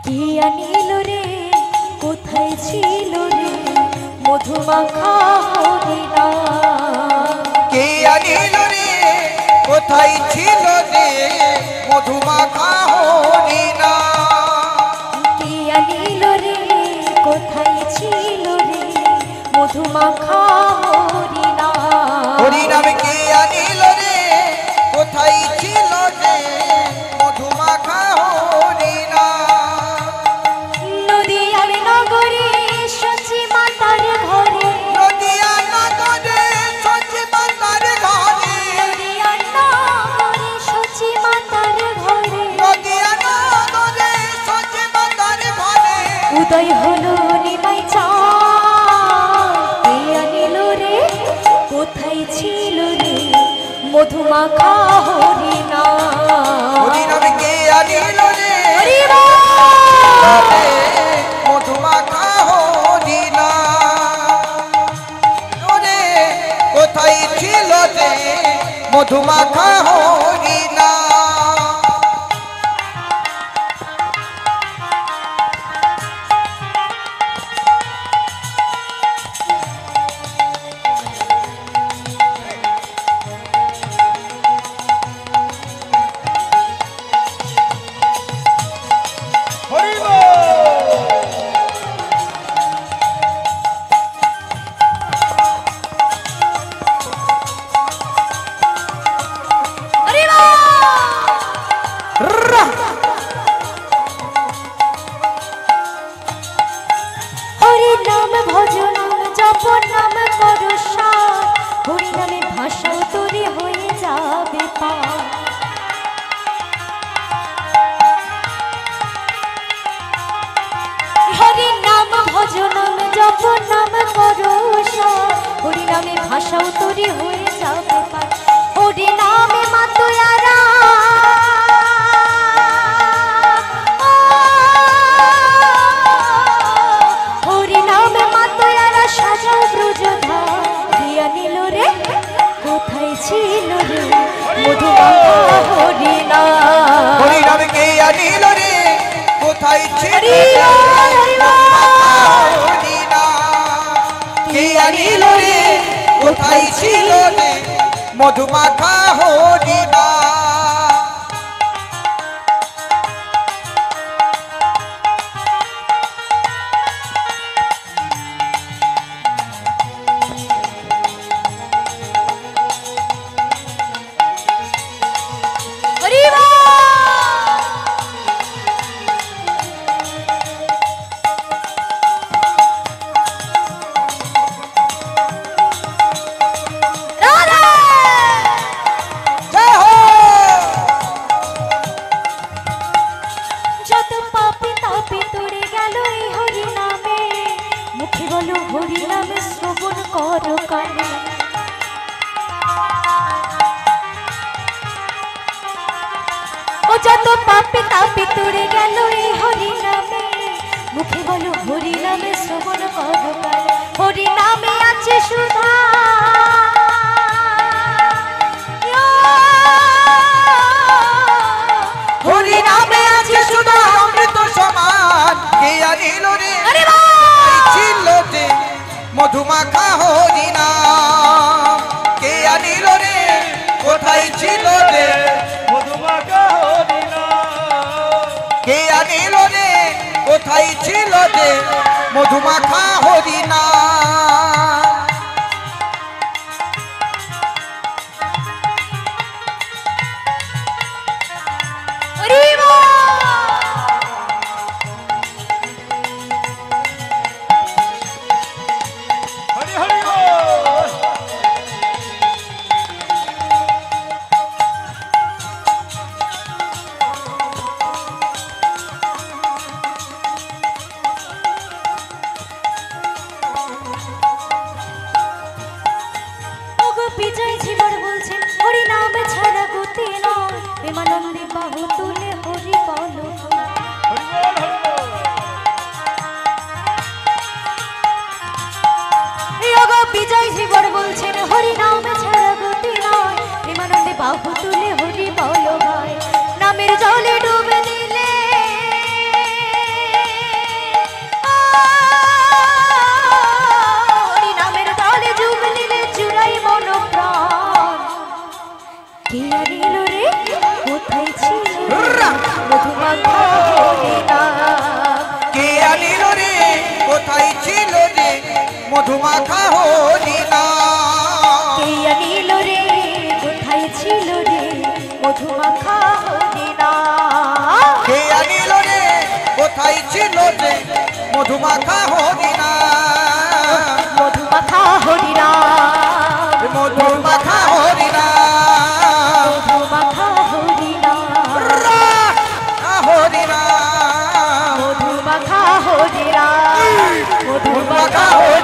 আনিল রে কোথায় ছিল রে মধুমাখা হরিণা কে আনিল রে কোথায় ছিল রে মধুমাখা হরিণা কে আনিল রে কোথায় ছিল রে মধুমাখা হরিণা হরিনাম কে আনিল রে কোথায় ছিল রে মধুমাখা হরিণা নদিয়ার নগরে সচি মাতার ঘরে নদিয়া নগরে সচি মাতার ঘরে নদিয়ার নগরে সচি মাতার ঘরে নদিয়া নগরে সচি মাতার ঘরে উদয় হলো নিমাই চাঁদ কে আনিল রে কোথায় ছিল রে মধুমাখা হরিণা হরিনাম কে আনিল রে হরি বল মধুমাখা হরিণা রে কোথায় ছিল রে মধুমাখা হরিণা হরি বল হরি নাম ভজ নাম জপ নাম করো সার হরি নামে ভাষা তোরে হয়ে যাবে পার হরি নাম ভজ নাম জপ নাম করো সার হরি নামে ভাষাও তোরে হয়ে যাবে পার হরি নামে মাতুয়ারা হরি নামে মাতুয়ারা সাজাও ব্রজধা দিয়া নিল রে কোথায় ছিল রে মধুমাখা হরিণা হরিনাম কে আনিল রে কোথায় ছিল হরি রে বল, হরি বল। হরিণা কে আনিল রে কোথায় ছিল রে মধুমাখা হরিণা হরি বল। রাধে। জয় হো যত পাপি তাপি তোরে গেল এই হরি নামে মুখে বলো হরি নামে শ্রবণ করো কানে ও যত পাপি তাপি তোরে গেল এই হরি নামে মুখে বলো হরি নামে শ্রবণ করো কানে হরি নামে আছে সুধা হরি নামে আছে সুধা অমৃত সমান কে আনিল রে হরি কোথায় ছিল রে মধুমাখা হরিণা কে আনিল রে কোথায় ছিল রে মধুমাখা হরিণা কে আনিল রে কোথায় ছিল রে মধুমাখা হরিণা হরি বল। হরি হরি বল। কোথায় ছিল রে মধুমাখা হরিনা কে আনিল রে কোথায় ছিল রে মধুমাখা হরিনা কে আনিল রে কোথায় ছিল রে মধুমাখা হরিনা মধুমাখা হরিনা মধুমাখা হরিনা মধুমাখা হরিনা হরিনা মধুমাখা হরিনা মধুমাখা মধুমাখা হরিনা